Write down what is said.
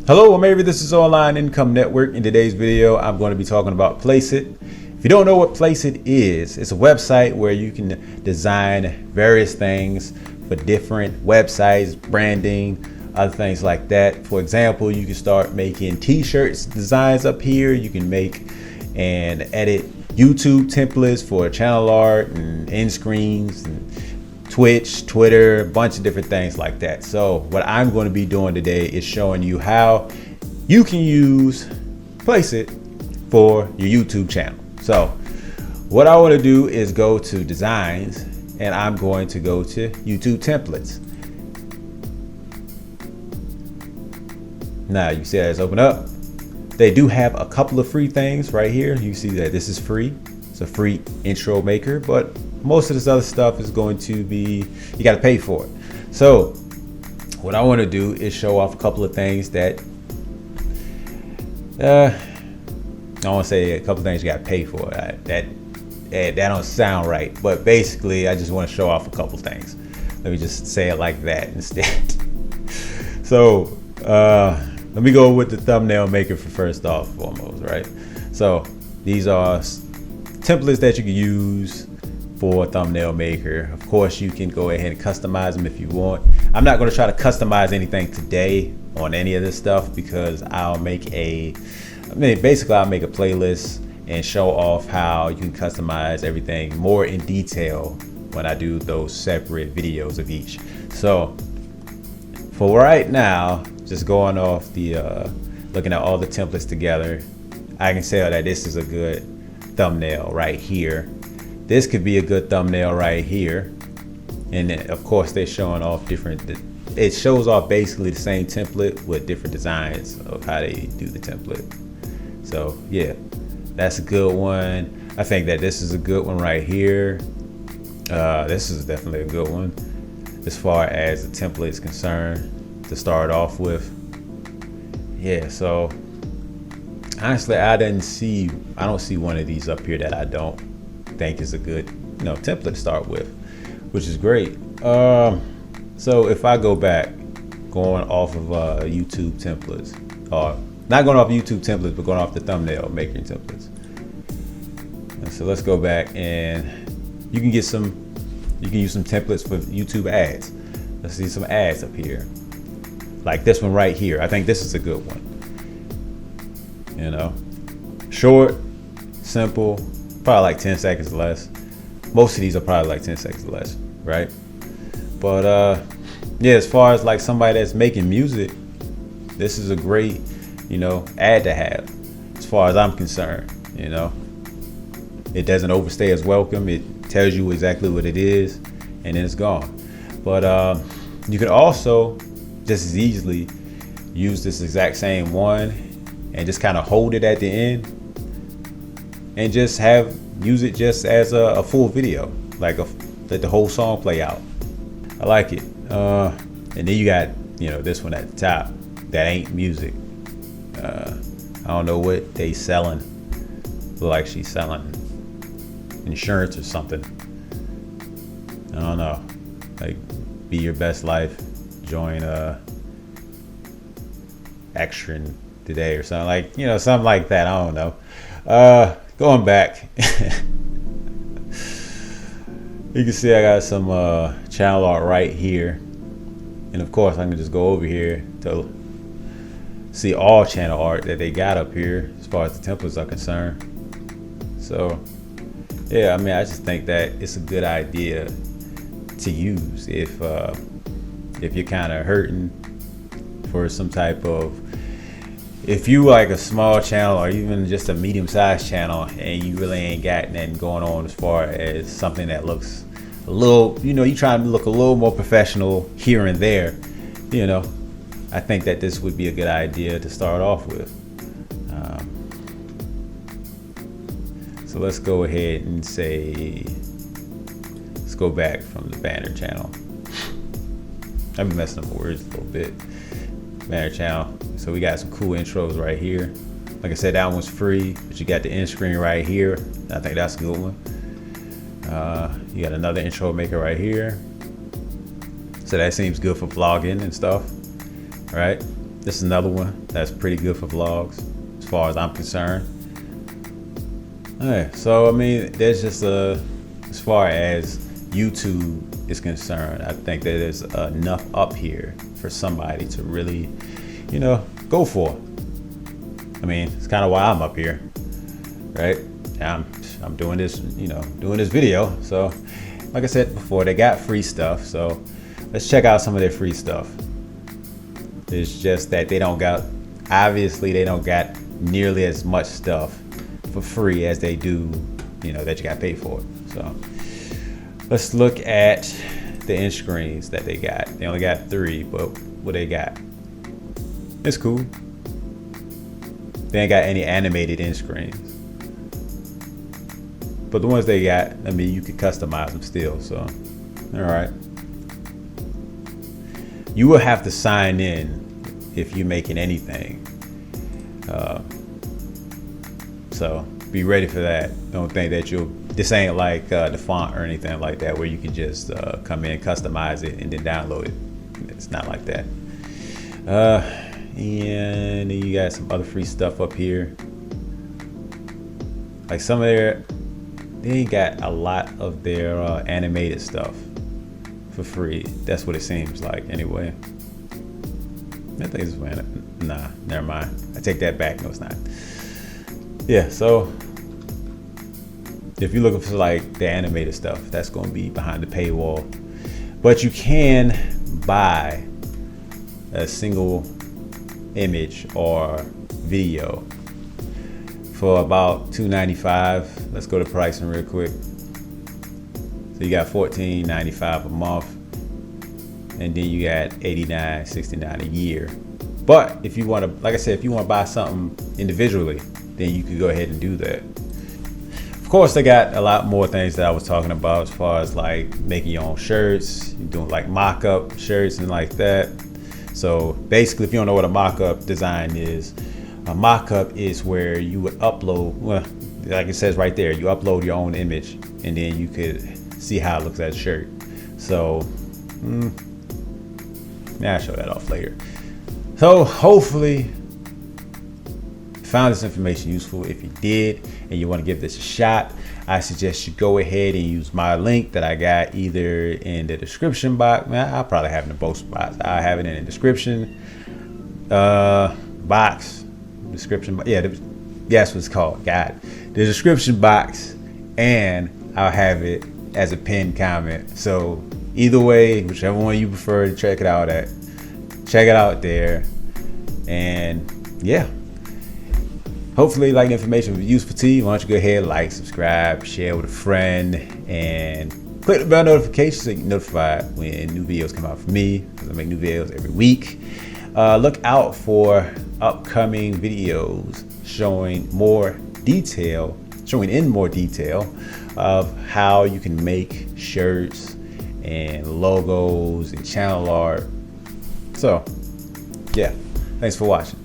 Hello, I'm Avery. This is Online Income Network. In today's video, I'm going to be talking about Placeit. If you don't know what Placeit is, it's a website where you can design various things for different websites, branding, other things like that. For example, you can start making t-shirts designs up here. You can make and edit YouTube templates for channel art and end screens and Twitch, Twitter, a bunch of different things like that. So what I'm going to be doing today is showing you how you can use Placeit for your YouTube channel. So what I want to do is go to designs, and I'm going to go to YouTube templates. Now you see that it's open up. They do have a couple of free things right here. You see that this is free. It's a free intro maker, but most of this other stuff is going to be, you got to pay for it. So what I want to do is show off a couple of things that, I want to say a couple of things you got to pay for. That don't sound right, but basically I just want to show off a couple of things. Let me just say it like that instead. So let me go with the thumbnail maker for first off foremost, right? So these are templates that you can use for a thumbnail maker. Of course, you can go ahead and customize them if you want. I'm not going to try to customize anything today on any of this stuff because I'll make basically I'll make a playlist and show off how you can customize everything more in detail when I do those separate videos of each. So for right now, just going off the looking at all the templates together, I can tell that this is a good thumbnail right here. This could be a good thumbnail right here. And then of course they're showing off it shows off basically the same template with different designs of how they do the template. So yeah, that's a good one. I think that this is a good one right here. This is definitely a good one as far as the template is concerned to start off with. Yeah, so honestly, I don't see one of these up here that I don't think is a good template to start with, which is great. So if I go back, going off of YouTube templates, or not going off YouTube templates, but going off the thumbnail making templates. And so let's go back, and you can use some templates for YouTube ads. Let's see some ads up here, like this one right here. I think this is a good one. Short, simple, probably like 10 seconds or less. Most of these are probably like 10 seconds or less, right? But yeah, as far as like somebody that's making music, this is a great ad to have as far as I'm concerned. It doesn't overstay its welcome. It tells you exactly what it is, and then it's gone. But you can also just as easily use this exact same one and just kind of hold it at the end and just use it just as a full video, like let the whole song play out. I like it. And then you got this one at the top that ain't music. I don't know what they selling. Look like she's selling insurance or something. I don't know, like be your best life, join extra today or something like something like that. I don't know. Going back, you can see I got some channel art right here, and of course I can just go over here to see all channel art that they got up here as far as the templates are concerned. So yeah, I just think that it's a good idea to use if you're kind of hurting for some type of, if you like a small channel or even just a medium-sized channel and you really ain't got nothing going on as far as something that looks a little, you trying to look a little more professional here and there, I think that this would be a good idea to start off with. So let's go ahead and let's go back from the banner channel. I've been messing up words a little bit. Banner channel. So we got some cool intros right here. Like I said, that one's free, but you got the end screen right here. I think that's a good one. You got another intro maker right here. So that seems good for vlogging and stuff, right? This is another one that's pretty good for vlogs, as far as I'm concerned. Alright, so I mean, there's just as far as YouTube is concerned, I think that there's enough up here for somebody to really, you know, go for. I mean, it's kind of why I'm up here, right? I'm doing this, you know, doing this video. So, like I said before, they got free stuff. So let's check out some of their free stuff. It's just that they don't got, obviously they don't got nearly as much stuff for free as they do, you know, that you got paid for it. So let's look at the end screens that they got. They only got 3, but what they got, it's cool. They ain't got any animated end screens, but the ones they got, I mean, you could customize them still. So, all right. You will have to sign in if you're making anything. So be ready for that. Don't think that this ain't like the font or anything like that, where you can just come in, customize it, and then download it. It's not like that. And then you got some other free stuff up here. Like some of they got a lot of their animated stuff for free. That's what it seems like anyway. I think it's nah, never mind. I take that back. No, it's not. Yeah, so if you're looking for like the animated stuff, that's going to be behind the paywall. But you can buy a single image or video for about $2.95. Let's go to pricing real quick. So you got $14.95 a month, and then you got $89.69 a year. But if you want to, like I said, if you want to buy something individually, then you could go ahead and do that. Of course, they got a lot more things that I was talking about, as far as like making your own shirts, doing like mock-up shirts and like that. So basically, if you don't know what a mock-up design is, a mock-up is where you would upload, well, like it says right there, you upload your own image, and then you could see how it looks as a shirt. So, I'll show that off later. So hopefully you found this information useful. If you did and you want to give this a shot, I suggest you go ahead and use my link that I got either in the description box. I'll probably have it in both spots. I have it in the description box. Description. Yeah, that's what it's called. God, the description box, and I'll have it as a pinned comment. So either way, whichever one you prefer to check it out at, check it out there. And yeah, hopefully like the information was useful to you. Why don't you go ahead, like, subscribe, share with a friend, and click the bell notification so you get notified when new videos come out from me, because I make new videos every week. Look out for upcoming videos showing in more detail of how you can make shirts and logos and channel art. So yeah, thanks for watching.